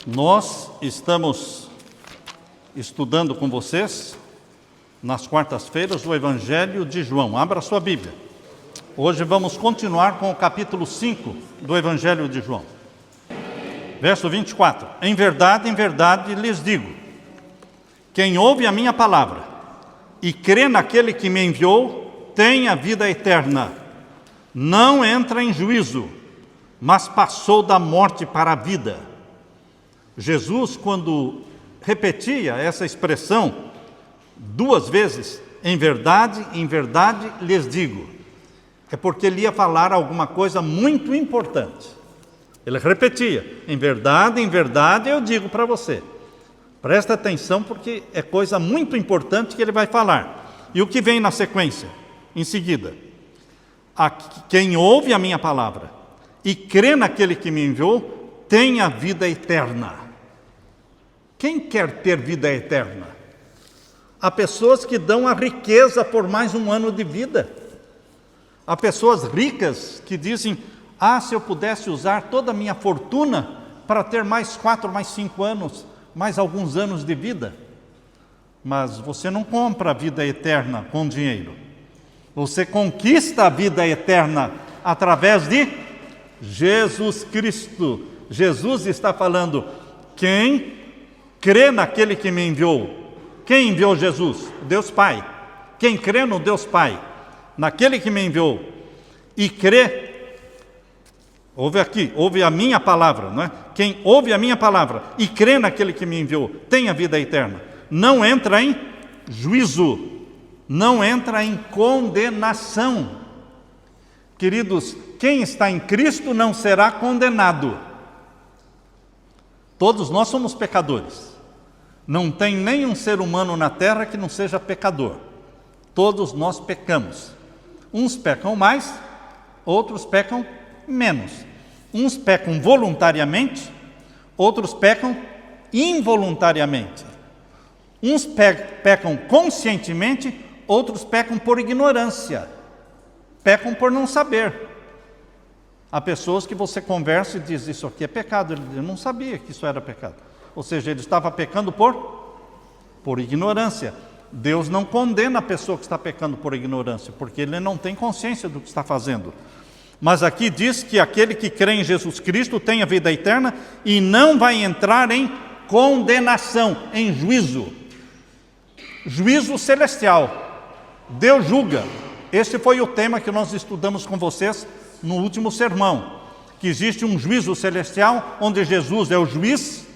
Nós estamos estudando com vocês, nas quartas-feiras, o Evangelho de João. Abra sua Bíblia. Hoje vamos continuar com o capítulo 5 do Evangelho de João. Verso 24. Em verdade, lhes digo, quem ouve a minha palavra e crê naquele que me enviou, tem a vida eterna. Não entra em juízo, mas passou da morte para a vida. Jesus, quando repetia essa expressão duas vezes, em verdade lhes digo, é porque ele ia falar alguma coisa muito importante. Ele repetia, em verdade eu digo para você. Presta atenção porque é coisa muito importante que ele vai falar. E o que vem na sequência? Em seguida, quem ouve a minha palavra e crê naquele que me enviou, tem a vida eterna. Quem quer ter vida eterna? Há pessoas que dão a riqueza por mais um ano de vida. Há pessoas ricas que dizem, se eu pudesse usar toda a minha fortuna para ter mais 4, mais 5 anos, mais alguns anos de vida. Mas você não compra a vida eterna com dinheiro. Você conquista a vida eterna através de Jesus Cristo. Jesus está falando, quem crê naquele que me enviou. Quem enviou Jesus? Deus Pai. Quem crê no Deus Pai, naquele que me enviou, e crê, ouve a minha palavra, não é? Quem ouve a minha palavra e crê naquele que me enviou, tem a vida eterna. Não entra em juízo, não entra em condenação. Queridos, quem está em Cristo não será condenado. Todos nós somos pecadores. Não tem nenhum ser humano na terra que não seja pecador. Todos nós pecamos. Uns pecam mais, outros pecam menos. Uns pecam voluntariamente, outros pecam involuntariamente. Uns pecam conscientemente, outros pecam por ignorância. Pecam por não saber. Há pessoas que você conversa e diz, isso aqui é pecado. Ele diz, eu não sabia que isso era pecado. Ou seja, ele estava pecando por ignorância. Deus não condena a pessoa que está pecando por ignorância, porque ele não tem consciência do que está fazendo. Mas aqui diz que aquele que crê em Jesus Cristo tem a vida eterna e não vai entrar em condenação, em juízo. Juízo celestial. Deus julga. Esse foi o tema que nós estudamos com vocês no último sermão, que existe um juízo celestial, onde Jesus é o juiz,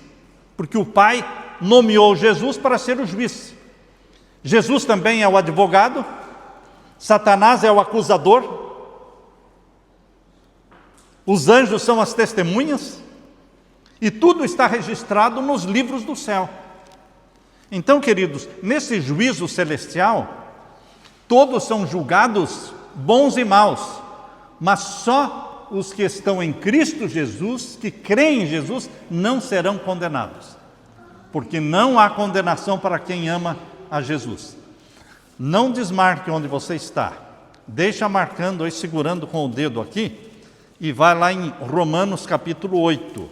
porque o Pai nomeou Jesus para ser o juiz. Jesus também é o advogado, Satanás é o acusador, os anjos são as testemunhas, e tudo está registrado nos livros do céu. Então, queridos, nesse juízo celestial, todos são julgados bons e maus, mas só os que estão em Cristo Jesus, que creem em Jesus, não serão condenados. Porque não há condenação para quem ama a Jesus. Não desmarque onde você está. Deixa marcando aí, segurando com o dedo aqui, e vai lá em Romanos capítulo 8.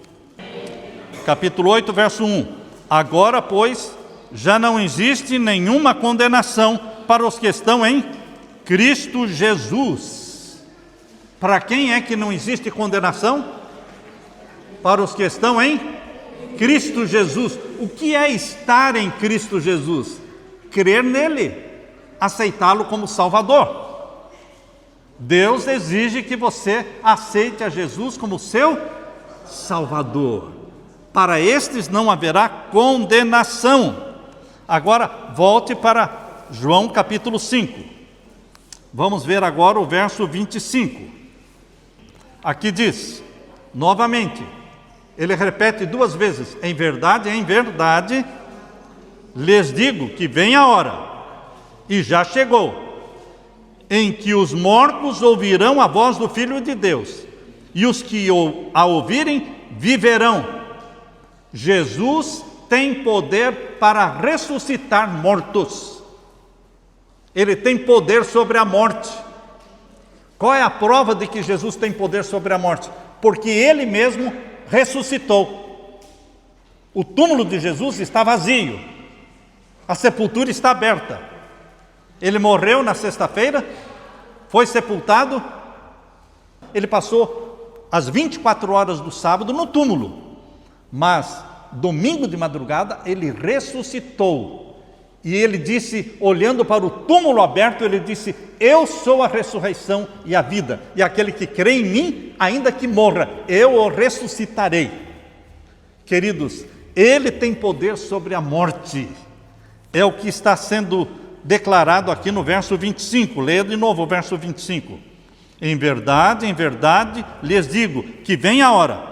Capítulo 8, verso 1. Agora, pois, já não existe nenhuma condenação para os que estão em Cristo Jesus. Para quem é que não existe condenação? Para os que estão em Cristo Jesus. O que é estar em Cristo Jesus? Crer nele, aceitá-lo como Salvador. Deus exige que você aceite a Jesus como seu Salvador. Para estes não haverá condenação. Agora, volte para João capítulo 5. Vamos ver agora o verso 25. Aqui diz, novamente, ele repete duas vezes, em verdade, lhes digo que vem a hora, e já chegou, em que os mortos ouvirão a voz do Filho de Deus, e os que a ouvirem viverão. Jesus tem poder para ressuscitar mortos. Ele tem poder sobre a morte. Qual é a prova de que Jesus tem poder sobre a morte? Porque Ele mesmo ressuscitou. O túmulo de Jesus está vazio, a sepultura está aberta. Ele morreu na sexta-feira, foi sepultado, ele passou as 24 horas do sábado no túmulo, mas domingo de madrugada ele ressuscitou. E ele disse, olhando para o túmulo aberto, ele disse: eu sou a ressurreição e a vida, e aquele que crê em mim, ainda que morra, eu o ressuscitarei. Queridos, ele tem poder sobre a morte. É o que está sendo declarado aqui no verso 25. Leia de novo o verso 25. Em verdade, lhes digo que vem a hora,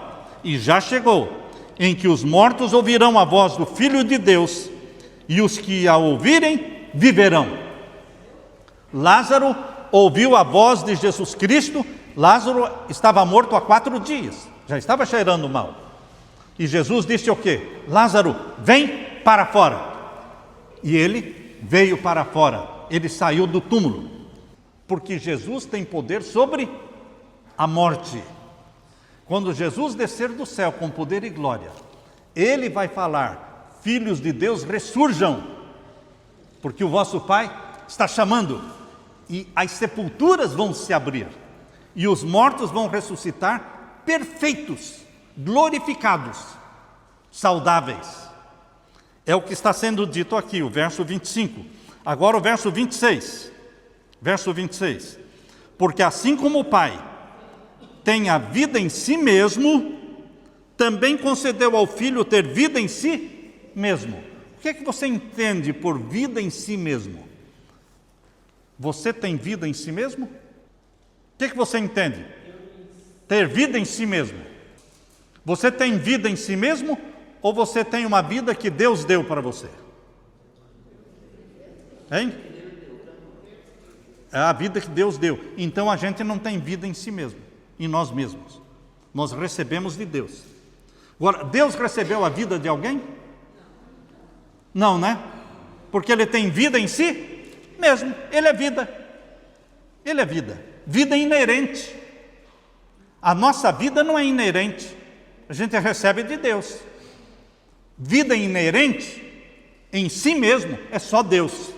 e já chegou, em que os mortos ouvirão a voz do Filho de Deus, e os que a ouvirem viverão. Lázaro ouviu a voz de Jesus Cristo. Lázaro estava morto há 4 dias, já estava cheirando mal. E Jesus disse o quê? Lázaro, vem para fora. E ele veio para fora, ele saiu do túmulo, porque Jesus tem poder sobre a morte. Quando Jesus descer do céu com poder e glória, ele vai falar: filhos de Deus, ressurjam, porque o vosso Pai está chamando, e as sepulturas vão se abrir, e os mortos vão ressuscitar perfeitos, glorificados, saudáveis. É o que está sendo dito aqui, o verso 25. Agora o verso 26. Verso 26. Porque assim como o Pai tem a vida em si mesmo, também concedeu ao Filho ter vida em si mesmo. O que é que você entende por vida em si mesmo? Você tem vida em si mesmo? O que é que você entende? Ter vida em si mesmo. Você tem vida em si mesmo, ou você tem uma vida que Deus deu para você? Hein? É a vida que Deus deu. Então a gente não tem vida em si mesmo, em nós mesmos. Nós recebemos de Deus. Agora, Deus recebeu a vida de alguém? Não, né? Porque Ele tem vida em si mesmo. Ele é vida. Ele é vida. Vida inerente. A nossa vida não é inerente. A gente recebe de Deus. Vida inerente em si mesmo é só Deus.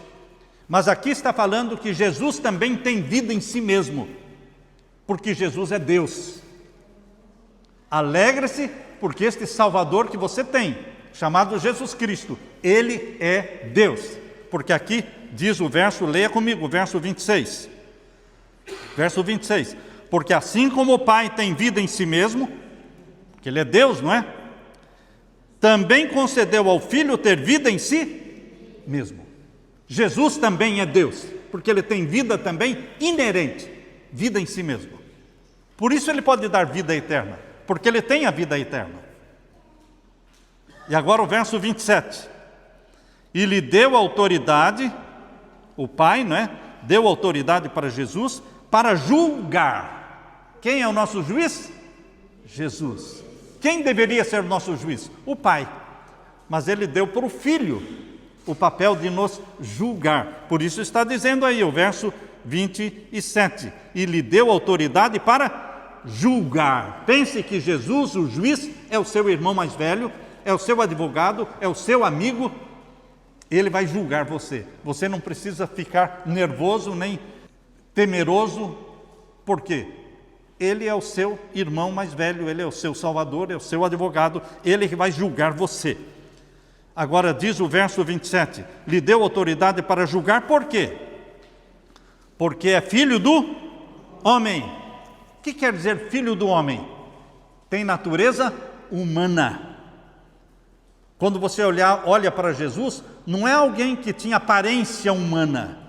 Mas aqui está falando que Jesus também tem vida em si mesmo, porque Jesus é Deus. Alegre-se, porque este Salvador que você tem, chamado Jesus Cristo, Ele é Deus. Porque aqui diz o verso, leia comigo, o verso 26. Verso 26. Porque assim como o Pai tem vida em si mesmo, que Ele é Deus, não é? Também concedeu ao Filho ter vida em si mesmo. Jesus também é Deus, porque Ele tem vida também inerente, vida em si mesmo. Por isso Ele pode dar vida eterna, porque Ele tem a vida eterna. E agora o verso 27. E lhe deu autoridade, o Pai, não é? Deu autoridade para Jesus, para julgar. Quem é o nosso juiz? Jesus. Quem deveria ser o nosso juiz? O Pai. Mas Ele deu para o Filho o papel de nos julgar. Por isso está dizendo aí o verso 27. E lhe deu autoridade para julgar. Pense que Jesus, o juiz, é o seu irmão mais velho, é o seu advogado, é o seu amigo. Ele vai julgar você. Você não precisa ficar nervoso nem temeroso. Por quê? Ele é o seu irmão mais velho, ele é o seu salvador, é o seu advogado, ele que vai julgar você. Agora diz o verso 27, lhe deu autoridade para julgar, por quê? Porque é filho do homem. O que quer dizer filho do homem? Tem natureza humana. Quando você olha para Jesus, não é alguém que tinha aparência humana.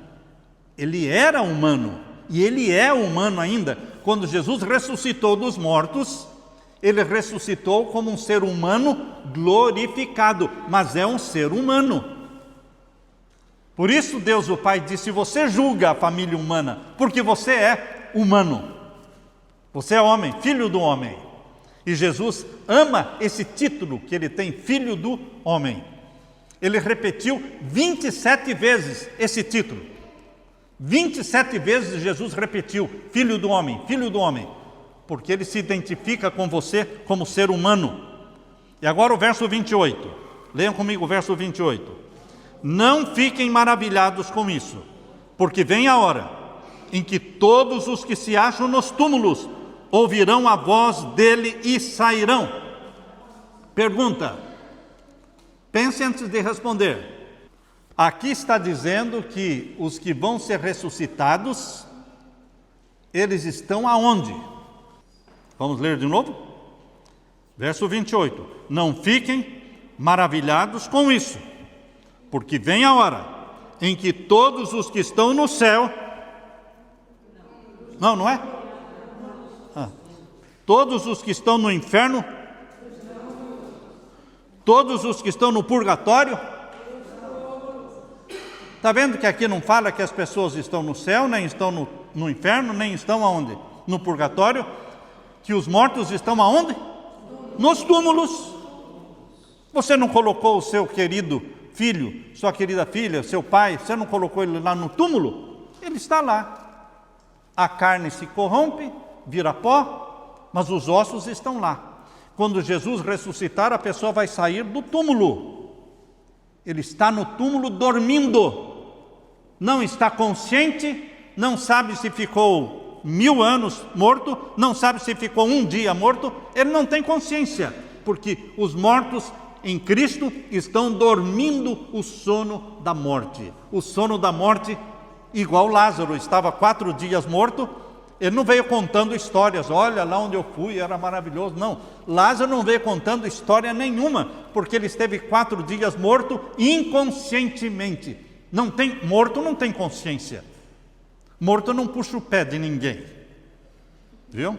Ele era humano, e ele é humano ainda. Quando Jesus ressuscitou dos mortos, Ele ressuscitou como um ser humano glorificado, mas é um ser humano. Por isso Deus o Pai disse, você julga a família humana, porque você é humano. Você é homem, filho do homem. E Jesus ama esse título que Ele tem, filho do homem. Ele repetiu 27 vezes esse título. 27 vezes Jesus repetiu, filho do homem, porque Ele se identifica com você como ser humano. E agora o verso 28. Leiam comigo o verso 28. Não fiquem maravilhados com isso, porque vem a hora em que todos os que se acham nos túmulos ouvirão a voz dele e sairão. Pergunta. Pense antes de responder. Aqui está dizendo que os que vão ser ressuscitados, eles estão aonde? Vamos ler de novo? Verso 28. Não fiquem maravilhados com isso, porque vem a hora em que todos os que estão no céu... Não é? Todos os que estão no inferno, todos os que estão no purgatório. Está vendo que aqui não fala que as pessoas estão no céu, nem estão no inferno, nem estão aonde? No purgatório. Que os mortos estão aonde? Nos túmulos. Você não colocou o seu querido filho, sua querida filha, seu pai, você não colocou ele lá no túmulo? Ele está lá. A carne se corrompe, vira pó, mas os ossos estão lá. Quando Jesus ressuscitar, a pessoa vai sair do túmulo. Ele está no túmulo dormindo. Não está consciente, não sabe se ficou 1000 anos morto, não sabe se ficou um dia morto. Ele não tem consciência, porque os mortos em Cristo estão dormindo o sono da morte. O sono da morte, igual Lázaro, estava 4 dias morto. Ele não veio contando histórias, olha lá onde eu fui, era maravilhoso. Não, Lázaro não veio contando história nenhuma, porque ele esteve 4 dias morto inconscientemente. Morto não tem consciência. Morto não puxa o pé de ninguém. Viu?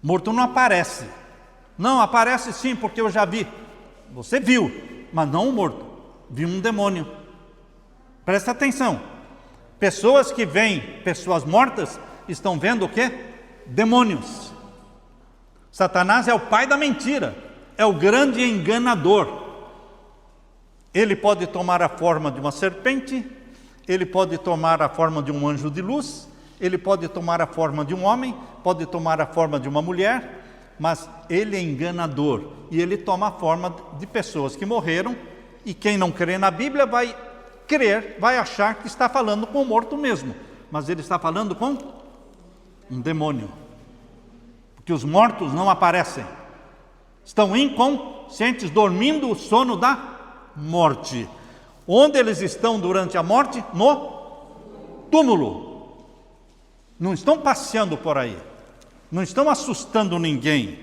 Morto não aparece. Não, aparece sim, porque eu já vi. Você viu, mas não o morto. Viu um demônio. Presta atenção. Pessoas que veem pessoas mortas estão vendo o quê? Demônios. Satanás é o pai da mentira, é o grande enganador. Ele pode tomar a forma de uma serpente, ele pode tomar a forma de um anjo de luz, ele pode tomar a forma de um homem, pode tomar a forma de uma mulher, mas ele é enganador e ele toma a forma de pessoas que morreram, e quem não crê na Bíblia vai crer, vai achar que está falando com o morto mesmo, mas ele está falando com um demônio, porque os mortos não aparecem, estão inconscientes, dormindo o sono da morte. Onde eles estão durante a morte? No túmulo. Não estão passeando por aí, não estão assustando ninguém.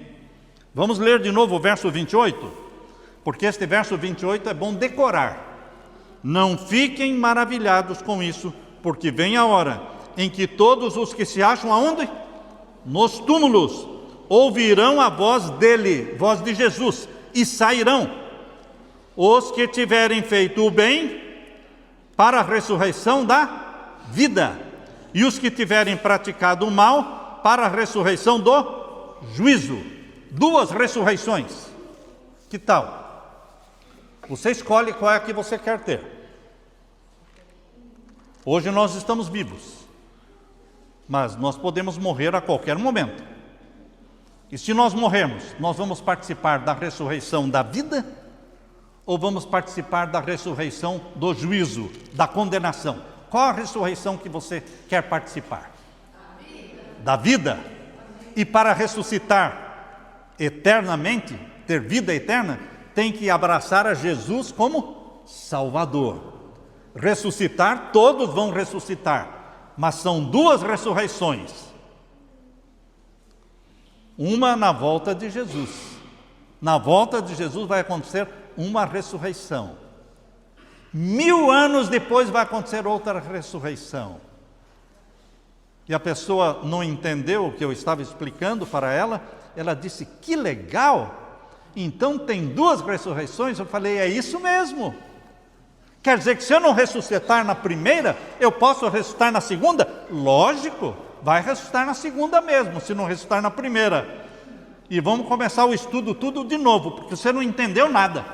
Vamos ler de novo o verso 28, porque este verso 28 é bom decorar. Não fiquem maravilhados com isso, porque vem a hora em que todos os que se acham aonde? Nos túmulos, ouvirão a voz dele, voz de Jesus, e sairão. Os que tiverem feito o bem, para a ressurreição da vida, e os que tiverem praticado o mal, para a ressurreição do juízo. 2 ressurreições. Que tal? Você escolhe qual é a que você quer ter. Hoje nós estamos vivos, mas nós podemos morrer a qualquer momento. E se nós morrermos, nós vamos participar da ressurreição da vida ou vamos participar da ressurreição do juízo, da condenação? Qual a ressurreição que você quer participar? Da vida. E para ressuscitar eternamente, ter vida eterna, tem que abraçar a Jesus como Salvador. Ressuscitar, todos vão ressuscitar, mas são 2 ressurreições. Uma na volta de Jesus. Na volta de Jesus vai acontecer uma ressurreição. 1000 anos depois vai acontecer outra ressurreição. E a pessoa não entendeu o que eu estava explicando para ela. Ela disse, que legal! Então tem 2 ressurreições? Eu falei, é isso mesmo. Quer dizer que se eu não ressuscitar na primeira, eu posso ressuscitar na segunda? Lógico, vai ressuscitar na segunda mesmo, se não ressuscitar na primeira. E vamos começar o estudo tudo de novo, porque você não entendeu nada.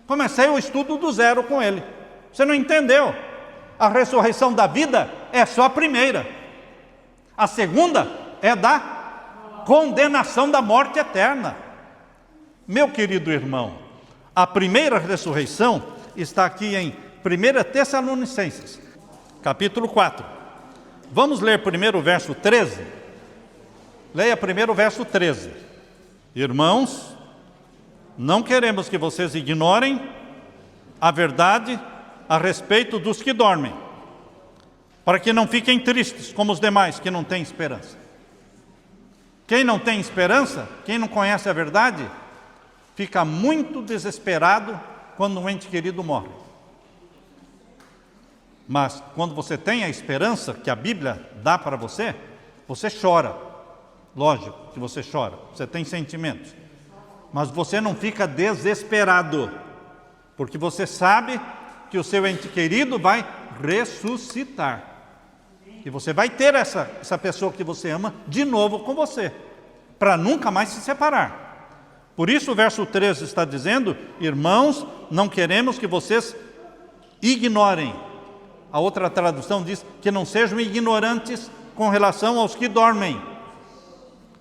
Comecei o estudo do zero com ele. Você não entendeu. A ressurreição da vida é só a primeira. A segunda é da condenação da morte eterna. Meu querido irmão, a primeira ressurreição está aqui em 1 Tessalonicenses, capítulo 4. Vamos ler primeiro o verso 13? Leia primeiro o verso 13. Irmãos, não queremos que vocês ignorem a verdade a respeito dos que dormem, para que não fiquem tristes como os demais que não têm esperança. Quem não tem esperança, quem não conhece a verdade, fica muito desesperado quando um ente querido morre. Mas quando você tem a esperança que a Bíblia dá para você, você chora. Lógico que você chora, você tem sentimentos. Mas você não fica desesperado, porque você sabe que o seu ente querido vai ressuscitar. E você vai ter essa pessoa que você ama de novo com você, para nunca mais se separar. Por isso o verso 13 está dizendo: irmãos, não queremos que vocês ignorem. A outra tradução diz que não sejam ignorantes com relação aos que dormem,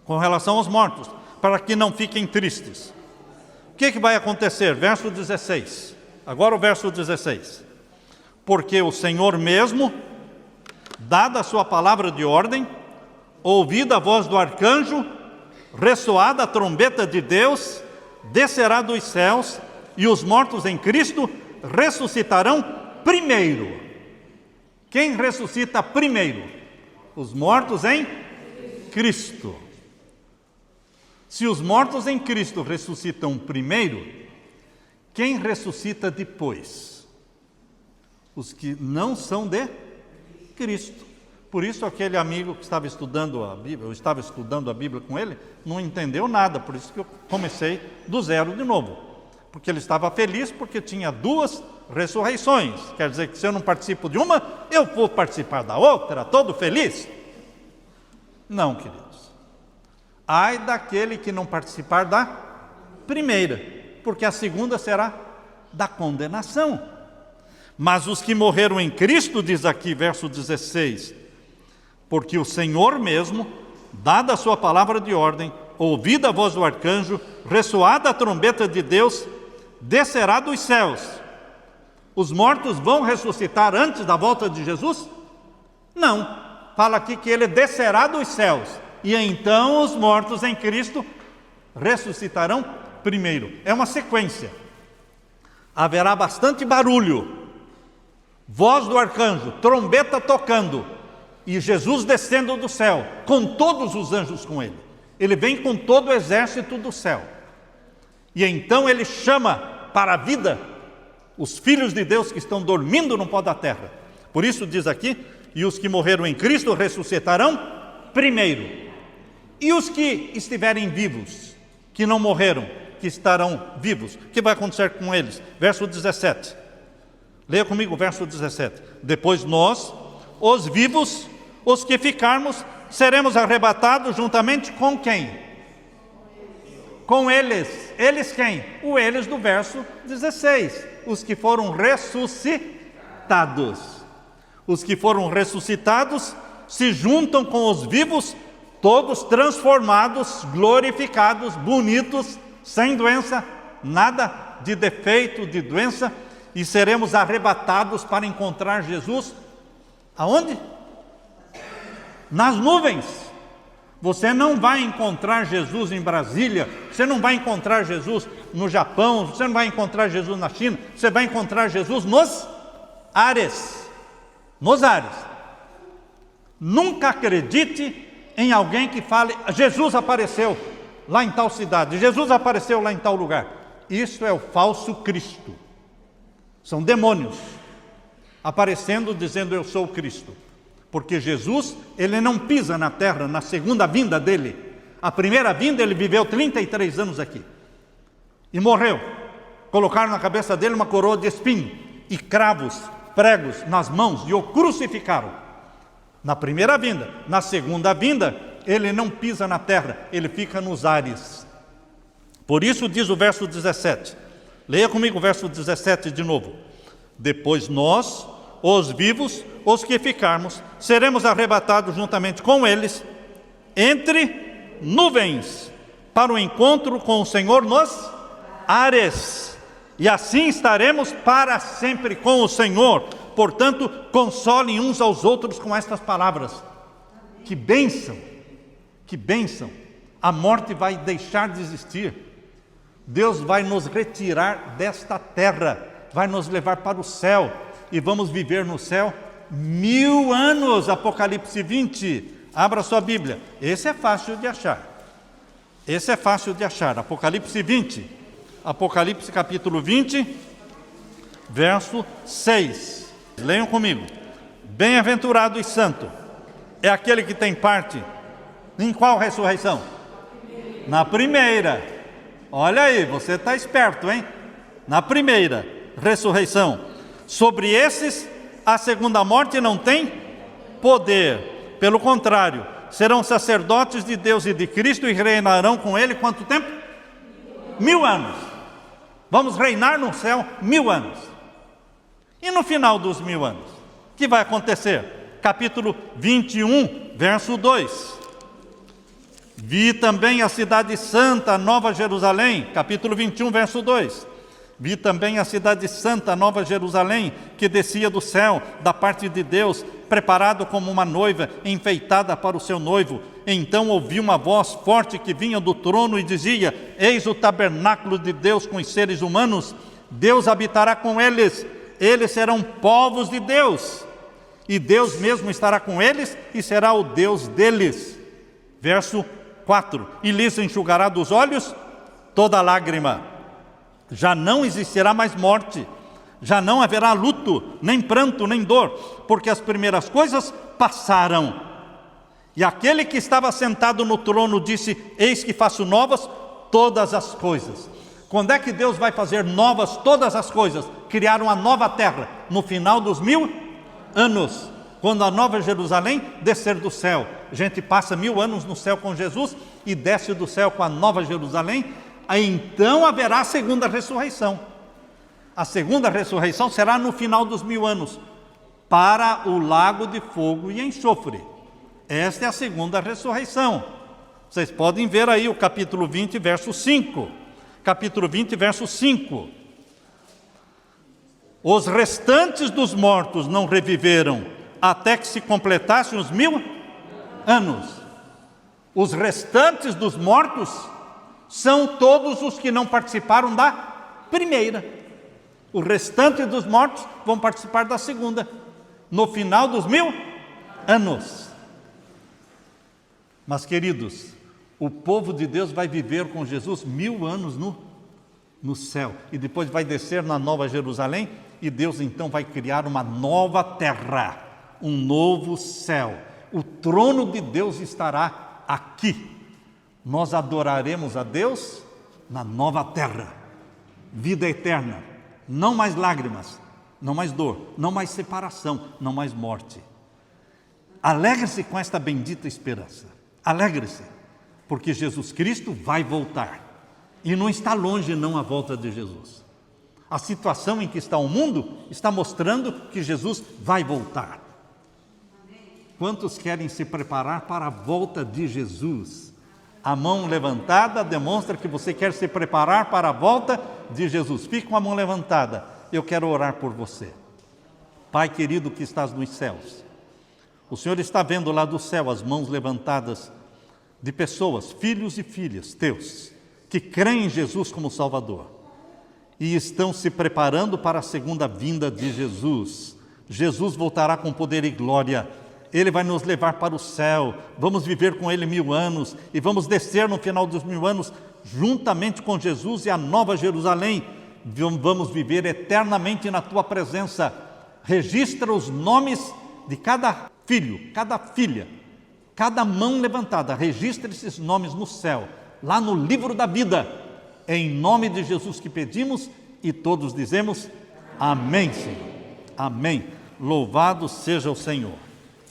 com relação aos mortos, para que não fiquem tristes. O que vai acontecer? Verso 16. Agora o verso 16. Porque o Senhor mesmo, dada a sua palavra de ordem, ouvida a voz do arcanjo, ressoada a trombeta de Deus, descerá dos céus, e os mortos em Cristo ressuscitarão primeiro. Quem ressuscita primeiro? Os mortos em Cristo. Se os mortos em Cristo ressuscitam primeiro, quem ressuscita depois? Os que não são de Cristo. Por isso aquele amigo que estava estudando a Bíblia, eu estava estudando a Bíblia com ele, não entendeu nada, por isso que eu comecei do zero de novo. Porque ele estava feliz porque tinha duas ressurreições. Quer dizer que se eu não participo de uma, eu vou participar da outra, todo feliz? Não, queridos. Ai daquele que não participar da primeira, porque a segunda será da condenação. Mas os que morreram em Cristo, diz aqui, verso 16, porque o Senhor mesmo, dada a sua palavra de ordem, ouvida a voz do arcanjo, ressoada a trombeta de Deus, descerá dos céus. Os mortos vão ressuscitar antes da volta de Jesus? Não. Fala aqui que ele descerá dos céus. E então os mortos em Cristo ressuscitarão primeiro. É uma sequência. Haverá bastante barulho, voz do arcanjo, trombeta tocando, e Jesus descendo do céu, com todos os anjos com ele. Ele vem com todo o exército do céu. E então ele chama para a vida os filhos de Deus que estão dormindo no pó da terra. Por isso diz aqui: e os que morreram em Cristo ressuscitarão primeiro. E os que estiverem vivos, que não morreram, que estarão vivos, o que vai acontecer com eles? Verso 17. Leia comigo o verso 17. Depois nós, os vivos, os que ficarmos, seremos arrebatados juntamente com quem? Com eles. Eles quem? O eles do verso 16. Os que foram ressuscitados. Os que foram ressuscitados se juntam com os vivos, todos transformados, glorificados, bonitos, sem doença, nada de defeito, de doença, e seremos arrebatados para encontrar Jesus. Aonde? Nas nuvens. Você não vai encontrar Jesus em Brasília, você não vai encontrar Jesus no Japão, você não vai encontrar Jesus na China, você vai encontrar Jesus nos ares. Nos ares. Nunca acredite em alguém que fale: Jesus apareceu lá em tal cidade, Jesus apareceu lá em tal lugar. Isso é o falso Cristo. São demônios aparecendo dizendo: eu sou o Cristo. Porque Jesus, ele não pisa na terra na segunda vinda dele. A primeira vinda ele viveu 33 anos aqui e morreu. Colocaram na cabeça dele uma coroa de espinho e cravos, pregos nas mãos, e o crucificaram. Na primeira vinda. Na segunda vinda, ele não pisa na terra, ele fica nos ares. Por isso diz o verso 17. Leia comigo o verso 17 de novo. Depois nós, os vivos, os que ficarmos, seremos arrebatados juntamente com eles, entre nuvens para o encontro com o Senhor nos ares. E assim estaremos para sempre com o Senhor. Portanto, consolem uns aos outros com estas palavras. Que bênção! Que bênção! A morte vai deixar de existir. Deus vai nos retirar desta terra, vai nos levar para o céu e vamos viver no céu 1000 anos. Apocalipse 20. Abra sua Bíblia. Esse é fácil de achar. Esse é fácil de achar. Apocalipse 20. Apocalipse capítulo 20, verso 6. Leiam comigo. Bem-aventurado e santo é aquele que tem parte em qual ressurreição? Na primeira. Olha aí, você está esperto, hein? Na primeira ressurreição. Sobre esses, a segunda morte não tem poder. Pelo contrário, serão sacerdotes de Deus e de Cristo e reinarão com Ele quanto tempo? 1000 anos. Vamos reinar no céu 1000 anos. E no final dos 1000 anos, o que vai acontecer? Capítulo 21, verso 2. Vi também a cidade santa, Nova Jerusalém, capítulo 21, verso 2. Vi também a cidade santa, Nova Jerusalém, que descia do céu, da parte de Deus, preparado como uma noiva, enfeitada para o seu noivo. Então ouvi uma voz forte que vinha do trono e dizia: eis o tabernáculo de Deus com os seres humanos, Deus habitará com eles, eles serão povos de Deus, e Deus mesmo estará com eles e será o Deus deles. Verso 4. E lhes enxugará dos olhos toda lágrima. Já não existirá mais morte, já não haverá luto, nem pranto, nem dor, porque as primeiras coisas passaram. E aquele que estava sentado no trono disse: eis que faço novas todas as coisas. Quando é que Deus vai fazer novas todas as coisas? Criar uma nova terra, no final dos 1000 anos, quando a Nova Jerusalém descer do céu. A gente passa 1000 anos no céu com Jesus e desce do céu com a Nova Jerusalém. Aí então haverá a segunda ressurreição. A segunda ressurreição será no final dos 1000 anos, para o lago de fogo e enxofre. Esta é a segunda ressurreição. Vocês podem ver aí o capítulo 20, verso 5. Capítulo 20, verso 5. Os restantes dos mortos não reviveram, até que se completassem os 1000 anos. Os restantes dos mortos são todos os que não participaram da primeira. O restante dos mortos vão participar da segunda, no final dos 1000 anos. Mas, queridos, o povo de Deus vai viver com Jesus 1000 anos no céu, e depois vai descer na Nova Jerusalém, e Deus então vai criar uma nova terra, um novo céu. O trono de Deus estará aqui. Nós adoraremos a Deus na nova terra, vida eterna, não mais lágrimas, não mais dor, não mais separação, não mais morte. Alegre-se com esta bendita esperança, alegre-se, porque Jesus Cristo vai voltar, e não está longe não a volta de Jesus. A situação em que está o mundo está mostrando que Jesus vai voltar. Quantos querem se preparar para a volta de Jesus? A mão levantada demonstra que você quer se preparar para a volta de Jesus. Fique com a mão levantada. Eu quero orar por você. Pai querido que estás nos céus, o Senhor está vendo lá do céu as mãos levantadas de pessoas, filhos e filhas teus, que creem em Jesus como Salvador e estão se preparando para a segunda vinda de Jesus. Jesus voltará com poder e glória. Ele vai nos levar para o céu, vamos viver com Ele 1000 anos, e vamos descer no final dos 1000 anos, juntamente com Jesus e a Nova Jerusalém, vamos viver eternamente na Tua presença. Registra os nomes de cada filho, cada filha, cada mão levantada, registra esses nomes no céu, lá no livro da vida. É em nome de Jesus que pedimos, e todos dizemos, amém, Senhor, amém. Louvado seja o Senhor.